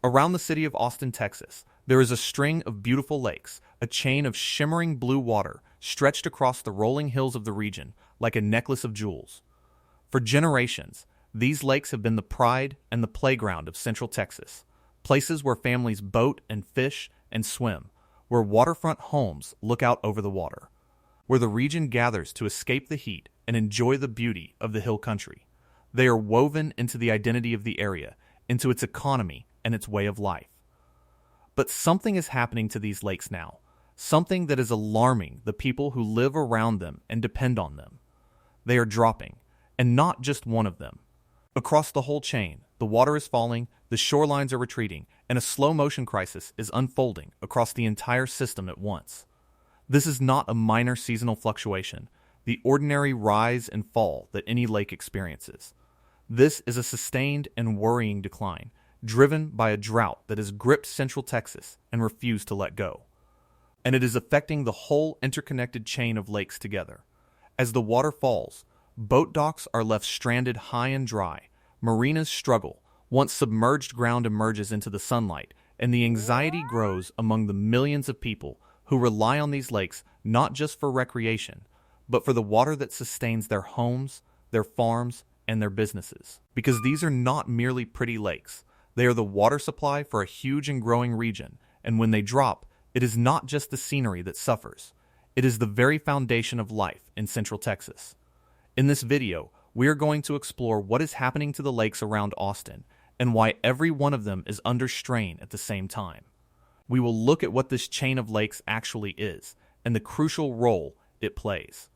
Around the city of Austin, Texas, there is a string of beautiful lakes, a chain of shimmering blue water stretched across the rolling hills of the region like a necklace of jewels. For generations, these lakes have been the pride and the playground of Central Texas, places where families boat and fish and swim, where waterfront homes look out over the water, where the region gathers to escape the heat and enjoy the beauty of the hill country. They are woven into the identity of the area, into its economy and its way of life. But something is happening to these lakes now, something that is alarming the people who live around them and depend on them. They are dropping, and not just one of them. Across the whole chain, the water is falling, the shorelines are retreating, and a slow-motion crisis is unfolding across the entire system at once. This is not a minor seasonal fluctuation, the ordinary rise and fall that any lake experiences. This is a sustained and worrying decline, driven by a drought that has gripped Central Texas and refused to let go. And it is affecting the whole interconnected chain of lakes together. As the water falls, boat docks are left stranded high and dry, marinas struggle, once submerged ground emerges into the sunlight, and the anxiety grows among the millions of people who rely on these lakes not just for recreation, but for the water that sustains their homes, their farms, and their businesses. Because these are not merely pretty lakes. They are the water supply for a huge and growing region, and when they drop, it is not just the scenery that suffers. It is the very foundation of life in Central Texas. In this video, we are going to explore what is happening to the lakes around Austin and why every one of them is under strain at the same time. We will look at what this chain of lakes actually is and the crucial role it plays.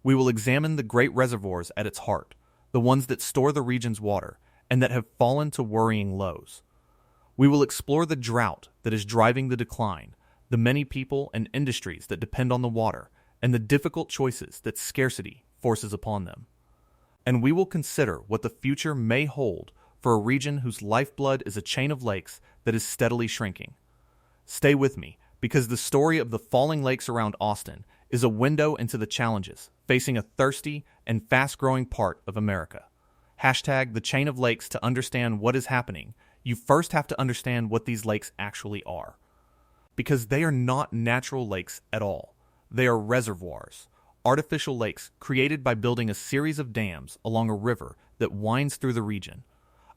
We will examine the great reservoirs at its heart, the ones that store the region's water and that have fallen to worrying lows. We will explore the drought that is driving the decline, the many people and industries that depend on the water, and the difficult choices that scarcity forces upon them. And we will consider what the future may hold for a region whose lifeblood is a chain of lakes that is steadily shrinking. Stay with me, because the story of the falling lakes around Austin is a window into the challenges facing a thirsty and fast-growing part of America. Hashtag the chain of lakes. To understand what is happening, you first have to understand what these lakes actually are. Because they are not natural lakes at all. They are reservoirs, artificial lakes created by building a series of dams along a river that winds through the region.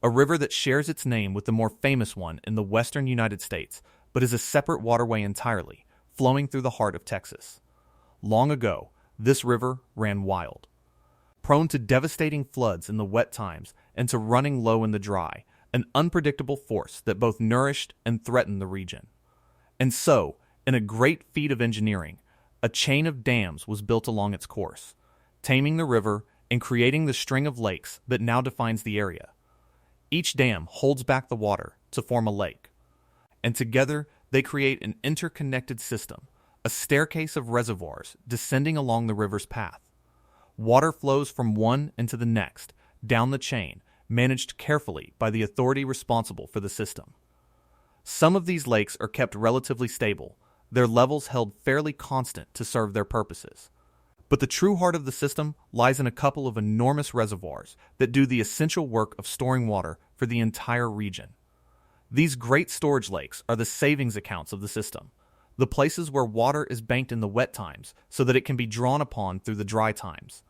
A river that shares its name with the more famous one in the western United States, but is a separate waterway entirely, flowing through the heart of Texas. Long ago, this river ran wild. Prone to devastating floods in the wet times and to running low in the dry, an unpredictable force that both nourished and threatened the region. And so, in a great feat of engineering, a chain of dams was built along its course, taming the river and creating the string of lakes that now defines the area. Each dam holds back the water to form a lake, and together they create an interconnected system, a staircase of reservoirs descending along the river's path. Water flows from one into the next, down the chain, managed carefully by the authority responsible for the system. Some of these lakes are kept relatively stable, their levels held fairly constant to serve their purposes. But the true heart of the system lies in a couple of enormous reservoirs that do the essential work of storing water for the entire region. These great storage lakes are the savings accounts of the system, the places where water is banked in the wet times so that it can be drawn upon through the dry times.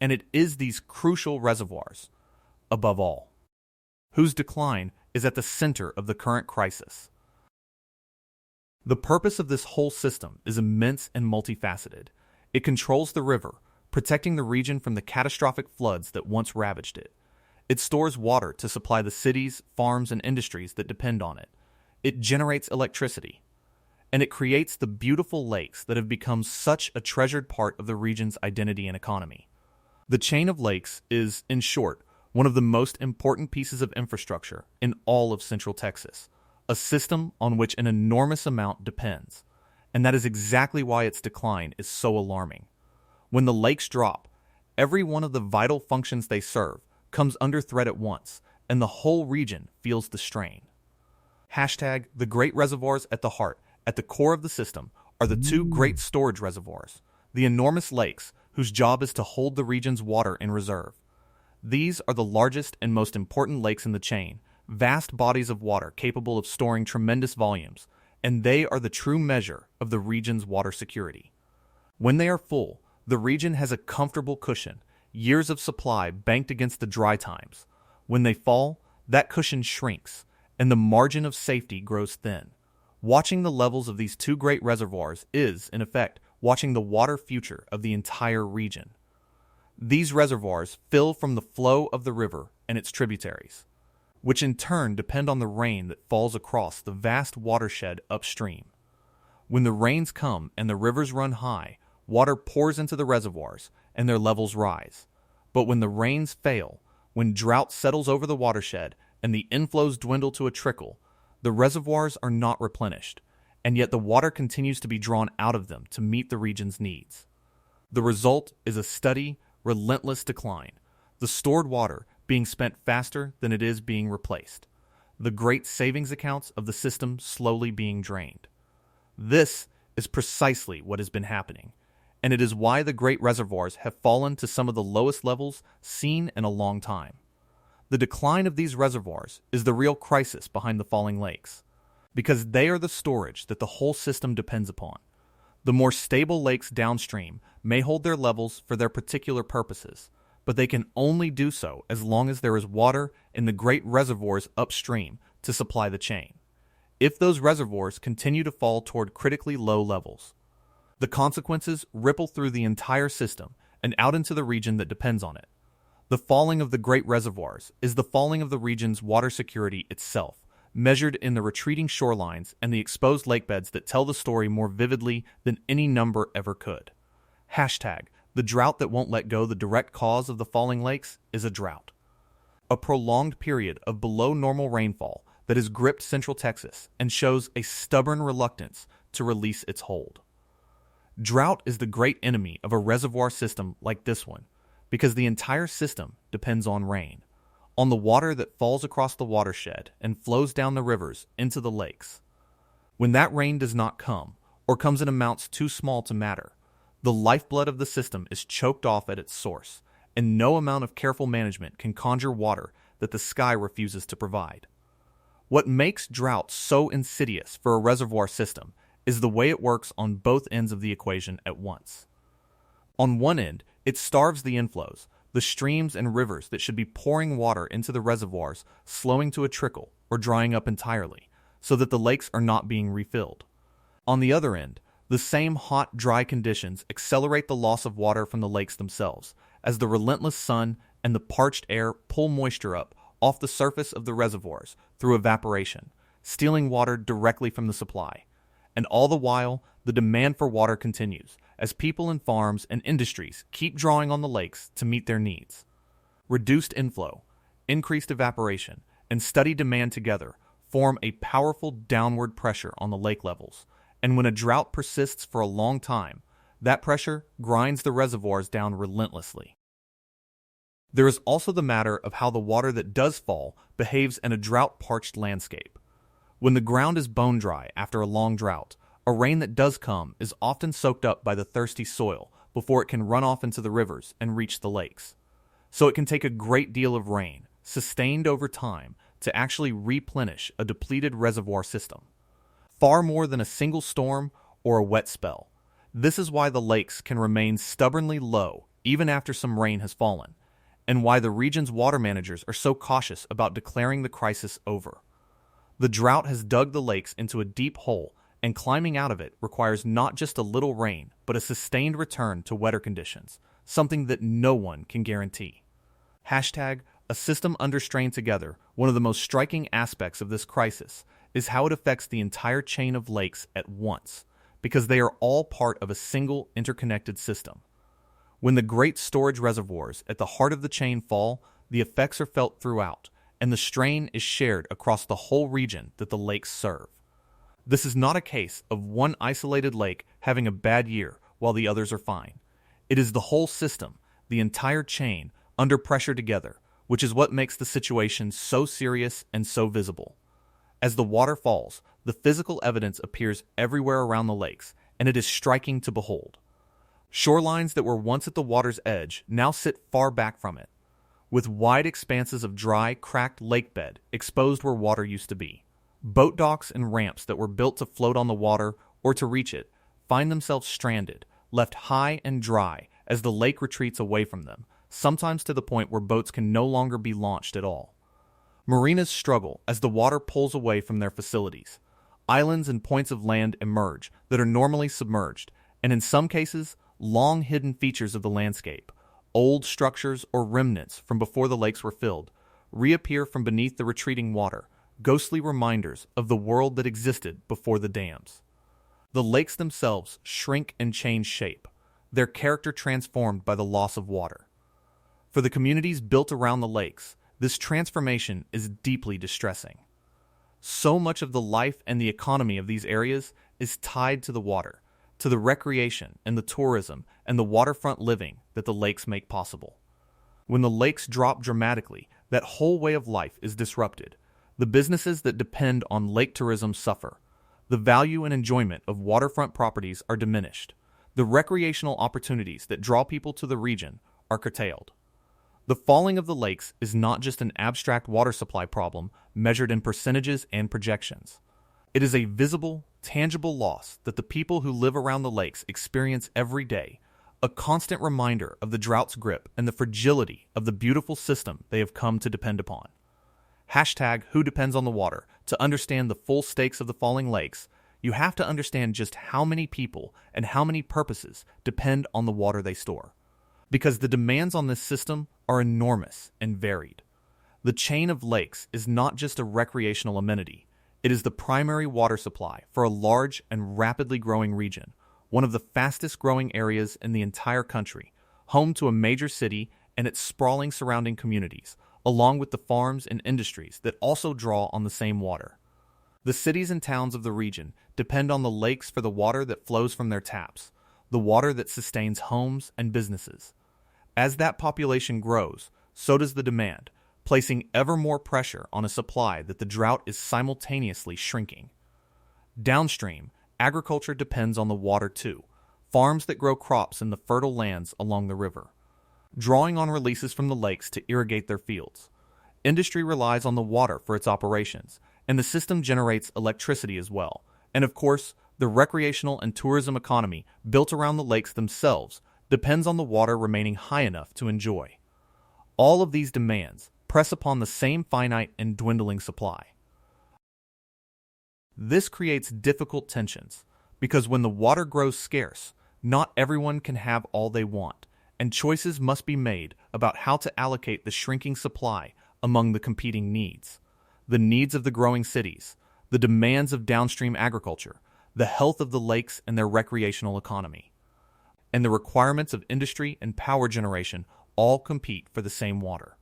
And it is these crucial reservoirs, above all, whose decline is at the center of the current crisis. The purpose of this whole system is immense and multifaceted. It controls the river, protecting the region from the catastrophic floods that once ravaged it. It stores water to supply the cities, farms, and industries that depend on it. It generates electricity. And it creates the beautiful lakes that have become such a treasured part of the region's identity and economy. The chain of lakes is, in short, one of the most important pieces of infrastructure in all of Central Texas, a system on which an enormous amount depends. And that is exactly why its decline is so alarming. When the lakes drop, every one of the vital functions they serve comes under threat at once, and the whole region feels the strain. Hashtag the great reservoirs at the heart. At the core of the system are the two great storage reservoirs, the enormous lakes whose job is to hold the region's water in reserve. These are the largest and most important lakes in the chain, vast bodies of water capable of storing tremendous volumes, and they are the true measure of the region's water security. When they are full, the region has a comfortable cushion, years of supply banked against the dry times. When they fall, that cushion shrinks, and the margin of safety grows thin. Watching the levels of these two great reservoirs is, in effect, watching the water future of the entire region. These reservoirs fill from the flow of the river and its tributaries, which in turn depend on the rain that falls across the vast watershed upstream. When the rains come and the rivers run high, water pours into the reservoirs and their levels rise. But when the rains fail, when drought settles over the watershed and the inflows dwindle to a trickle, the reservoirs are not replenished, and yet the water continues to be drawn out of them to meet the region's needs. The result is a steady, relentless decline, the stored water being spent faster than it is being replaced, the great savings accounts of the system slowly being drained. This is precisely what has been happening, and it is why the great reservoirs have fallen to some of the lowest levels seen in a long time. The decline of these reservoirs is the real crisis behind the falling lakes, because they are the storage that the whole system depends upon. The more stable lakes downstream may hold their levels for their particular purposes, but they can only do so as long as there is water in the great reservoirs upstream to supply the chain. If those reservoirs continue to fall toward critically low levels, the consequences ripple through the entire system and out into the region that depends on it. The falling of the great reservoirs is the falling of the region's water security itself, measured in the retreating shorelines and the exposed lakebeds that tell the story more vividly than any number ever could. Hashtag, the drought that won't let go. The direct cause of the falling lakes is a drought. A prolonged period of below normal rainfall that has gripped central Texas and shows a stubborn reluctance to release its hold. Drought is the great enemy of a reservoir system like this one, because the entire system depends on rain, on the water that falls across the watershed and flows down the rivers into the lakes. When that rain does not come, or comes in amounts too small to matter, the lifeblood of the system is choked off at its source, and no amount of careful management can conjure water that the sky refuses to provide. What makes drought so insidious for a reservoir system is the way it works on both ends of the equation at once. On one end, it starves the inflows, the streams and rivers that should be pouring water into the reservoirs, slowing to a trickle or drying up entirely, so that the lakes are not being refilled. On the other end, the same hot, dry conditions accelerate the loss of water from the lakes themselves, as the relentless sun and the parched air pull moisture up off the surface of the reservoirs through evaporation, stealing water directly from the supply. And all the while, the demand for water continues, as people and farms and industries keep drawing on the lakes to meet their needs. Reduced inflow, increased evaporation, and steady demand together form a powerful downward pressure on the lake levels, and when a drought persists for a long time, that pressure grinds the reservoirs down relentlessly. There is also the matter of how the water that does fall behaves in a drought-parched landscape. When the ground is bone dry after a long drought, a rain that does come is often soaked up by the thirsty soil before it can run off into the rivers and reach the lakes. So it can take a great deal of rain, sustained over time, to actually replenish a depleted reservoir system. Far more than a single storm or a wet spell. This is why the lakes can remain stubbornly low even after some rain has fallen, and why the region's water managers are so cautious about declaring the crisis over. The drought has dug the lakes into a deep hole, and climbing out of it requires not just a little rain, but a sustained return to wetter conditions, something that no one can guarantee. Hashtag, a system under strain together. One of the most striking aspects of this crisis is how it affects the entire chain of lakes at once, because they are all part of a single interconnected system. When the great storage reservoirs at the heart of the chain fall, the effects are felt throughout, and the strain is shared across the whole region that the lakes serve. This is not a case of one isolated lake having a bad year while the others are fine. It is the whole system, the entire chain, under pressure together, which is what makes the situation so serious and so visible. As the water falls, the physical evidence appears everywhere around the lakes, and it is striking to behold. Shorelines that were once at the water's edge now sit far back from it. with wide expanses of dry, cracked lakebed exposed where water used to be. Boat docks and ramps that were built to float on the water or to reach it find themselves stranded, left high and dry as the lake retreats away from them, sometimes to the point where boats can no longer be launched at all. Marinas struggle as the water pulls away from their facilities. Islands and points of land emerge that are normally submerged, and in some cases, long hidden features of the landscape, old structures or remnants from before the lakes were filled, reappear from beneath the retreating water, ghostly reminders of the world that existed before the dams. The lakes themselves shrink and change shape, their character transformed by the loss of water. For the communities built around the lakes, this transformation is deeply distressing. So much of the life and the economy of these areas is tied to the water, to the recreation and the tourism and the waterfront living that the lakes make possible. When the lakes drop dramatically, that whole way of life is disrupted. The businesses that depend on lake tourism suffer. The value and enjoyment of waterfront properties are diminished. The recreational opportunities that draw people to the region are curtailed. The falling of the lakes is not just an abstract water supply problem measured in percentages and projections. It is a visible, tangible loss that the people who live around the lakes experience every day, a constant reminder of the drought's grip and the fragility of the beautiful system they have come to depend upon. #WhoDepensOnTheWater. To understand the full stakes of the falling lakes, you have to understand just how many people and how many purposes depend on the water they store. Because the demands on this system are enormous and varied. The chain of lakes is not just a recreational amenity. It is the primary water supply for a large and rapidly growing region, one of the fastest growing areas in the entire country, home to a major city and its sprawling surrounding communities, along with the farms and industries that also draw on the same water. The cities and towns of the region depend on the lakes for the water that flows from their taps, the water that sustains homes and businesses. As that population grows, so does the demand, placing ever more pressure on a supply that the drought is simultaneously shrinking. Downstream, agriculture depends on the water too, farms that grow crops in the fertile lands along the river, drawing on releases from the lakes to irrigate their fields. Industry relies on the water for its operations, and the system generates electricity as well. And of course, the recreational and tourism economy built around the lakes themselves depends on the water remaining high enough to enjoy. All of these demands press upon the same finite and dwindling supply. This creates difficult tensions, because when the water grows scarce, not everyone can have all they want, and choices must be made about how to allocate the shrinking supply among the competing needs. The needs of the growing cities, the demands of downstream agriculture, the health of the lakes and their recreational economy, and the requirements of industry and power generation all compete for the same water.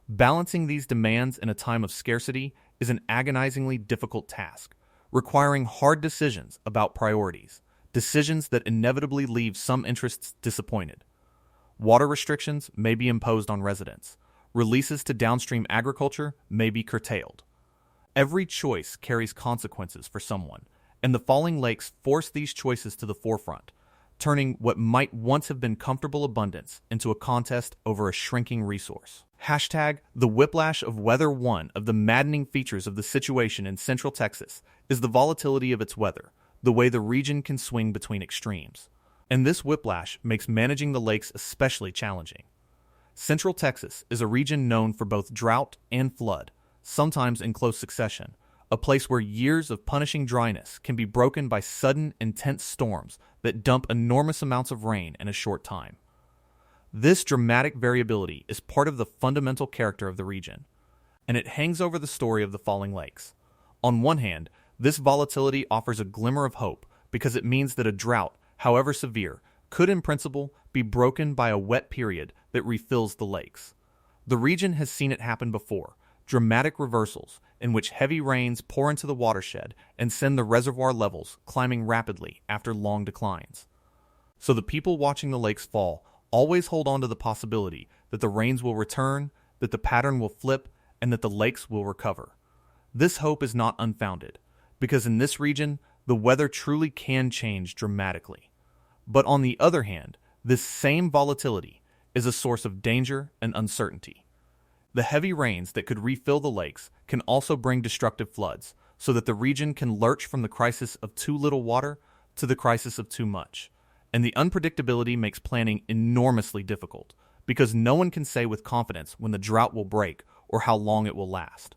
Balancing these demands in a time of scarcity is an agonizingly difficult task, requiring hard decisions about priorities, decisions that inevitably leave some interests disappointed. Water restrictions may be imposed on residents. Releases to downstream agriculture may be curtailed. Every choice carries consequences for someone, and the falling lakes force these choices to the forefront, turning what might once have been comfortable abundance into a contest over a shrinking resource. #The whiplash of weather. One of the maddening features of the situation in Central Texas is the volatility of its weather, the way the region can swing between extremes. And this whiplash makes managing the lakes especially challenging. Central Texas is a region known for both drought and flood, sometimes in close succession, a place where years of punishing dryness can be broken by sudden, intense storms that dump enormous amounts of rain in a short time. This dramatic variability is part of the fundamental character of the region, and it hangs over the story of the falling lakes. On one hand, this volatility offers a glimmer of hope because it means that a drought, however severe, could in principle be broken by a wet period that refills the lakes. The region has seen it happen before, dramatic reversals in which heavy rains pour into the watershed and send the reservoir levels climbing rapidly after long declines. So the people watching the lakes fall always hold on to the possibility that the rains will return, that the pattern will flip, and that the lakes will recover. This hope is not unfounded, because in this region, the weather truly can change dramatically. But on the other hand, this same volatility is a source of danger and uncertainty. The heavy rains that could refill the lakes can also bring destructive floods, so that the region can lurch from the crisis of too little water to the crisis of too much. And the unpredictability makes planning enormously difficult, because no one can say with confidence when the drought will break or how long it will last.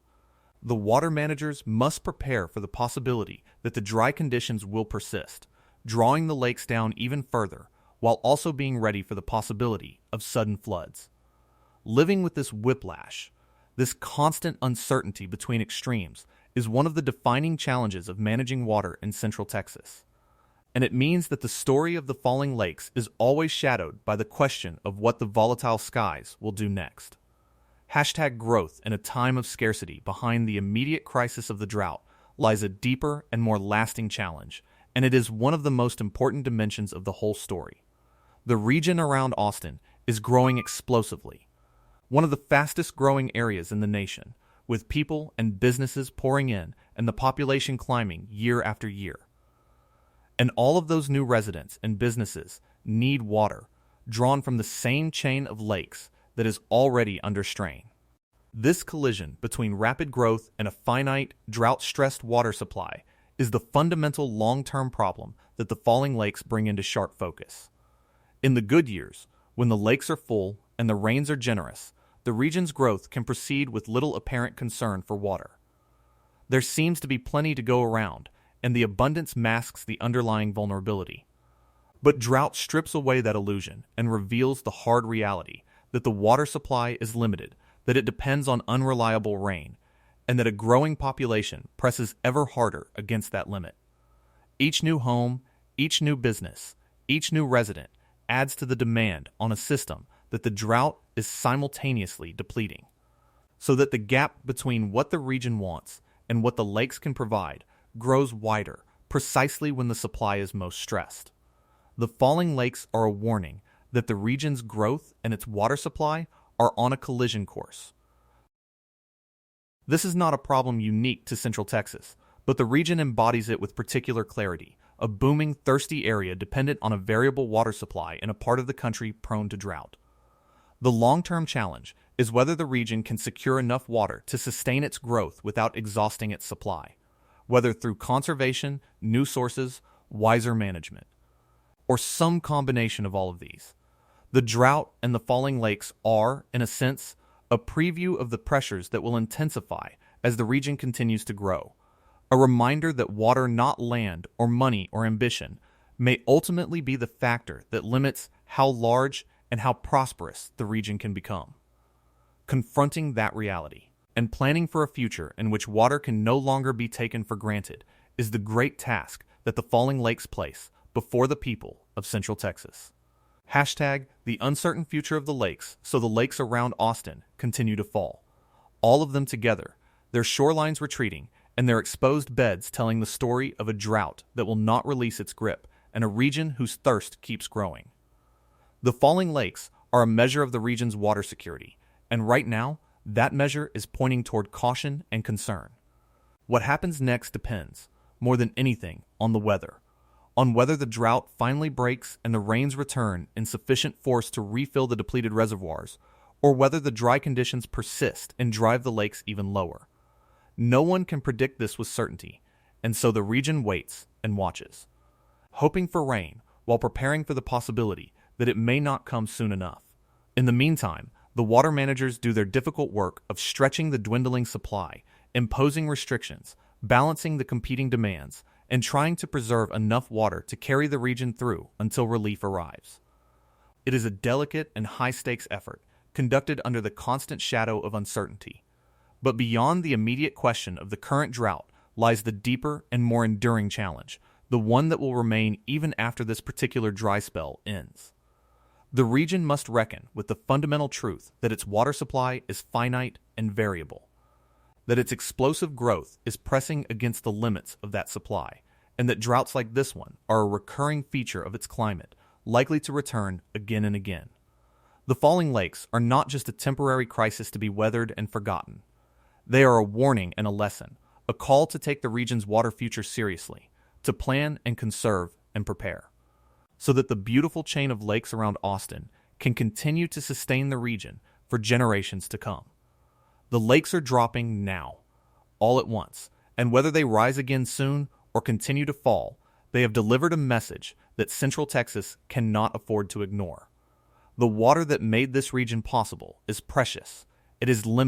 The water managers must prepare for the possibility that the dry conditions will persist, drawing the lakes down even further, while also being ready for the possibility of sudden floods. Living with this whiplash, this constant uncertainty between extremes, is one of the defining challenges of managing water in Central Texas. And it means that the story of the falling lakes is always shadowed by the question of what the volatile skies will do next. #growth in a time of scarcity behind the immediate crisis of the drought lies a deeper and more lasting challenge, and it is one of the most important dimensions of the whole story. The region around Austin is growing explosively, one of the fastest growing areas in the nation, with people and businesses pouring in and the population climbing year after year. And all of those new residents and businesses need water, drawn from the same chain of lakes that is already under strain. This collision between rapid growth and a finite, drought-stressed water supply is the fundamental long-term problem that the falling lakes bring into sharp focus. In the good years, when the lakes are full and the rains are generous, the region's growth can proceed with little apparent concern for water. There seems to be plenty to go around, and the abundance masks the underlying vulnerability. But drought strips away that illusion and reveals the hard reality that the water supply is limited, that it depends on unreliable rain, and that a growing population presses ever harder against that limit. Each new home, each new business, each new resident adds to the demand on a system that the drought is simultaneously depleting, so that the gap between what the region wants and what the lakes can provide grows wider precisely when the supply is most stressed. The falling lakes are a warning that the region's growth and its water supply are on a collision course. This is not a problem unique to Central Texas, but the region embodies it with particular clarity, a booming, thirsty area dependent on a variable water supply in a part of the country prone to drought. The long-term challenge is whether the region can secure enough water to sustain its growth without exhausting its supply, whether through conservation, new sources, wiser management, or some combination of all of these. The drought and the falling lakes are, in a sense, a preview of the pressures that will intensify as the region continues to grow, a reminder that water, not land or money or ambition, may ultimately be the factor that limits how large and how prosperous the region can become. Confronting that reality and planning for a future in which water can no longer be taken for granted is the great task that the falling lakes place before the people of Central Texas. #the uncertain future of the lakes, so the lakes around Austin continue to fall. All of them together, their shorelines retreating, and their exposed beds telling the story of a drought that will not release its grip, and a region whose thirst keeps growing. The falling lakes are a measure of the region's water security, and right now, that measure is pointing toward caution and concern. What happens next depends, more than anything, on the weather, on whether the drought finally breaks and the rains return in sufficient force to refill the depleted reservoirs, or whether the dry conditions persist and drive the lakes even lower. No one can predict this with certainty, and so the region waits and watches, hoping for rain while preparing for the possibility that it may not come soon enough. In the meantime, the water managers do their difficult work of stretching the dwindling supply, imposing restrictions, balancing the competing demands, and trying to preserve enough water to carry the region through until relief arrives. It is a delicate and high-stakes effort, conducted under the constant shadow of uncertainty. But beyond the immediate question of the current drought lies the deeper and more enduring challenge, the one that will remain even after this particular dry spell ends. The region must reckon with the fundamental truth that its water supply is finite and variable, that its explosive growth is pressing against the limits of that supply, and that droughts like this one are a recurring feature of its climate, likely to return again and again. The falling lakes are not just a temporary crisis to be weathered and forgotten. They are a warning and a lesson, a call to take the region's water future seriously, to plan and conserve and prepare, so that the beautiful chain of lakes around Austin can continue to sustain the region for generations to come. The lakes are dropping now, all at once, and whether they rise again soon or continue to fall, they have delivered a message that Central Texas cannot afford to ignore. The water that made this region possible is precious. It is limited.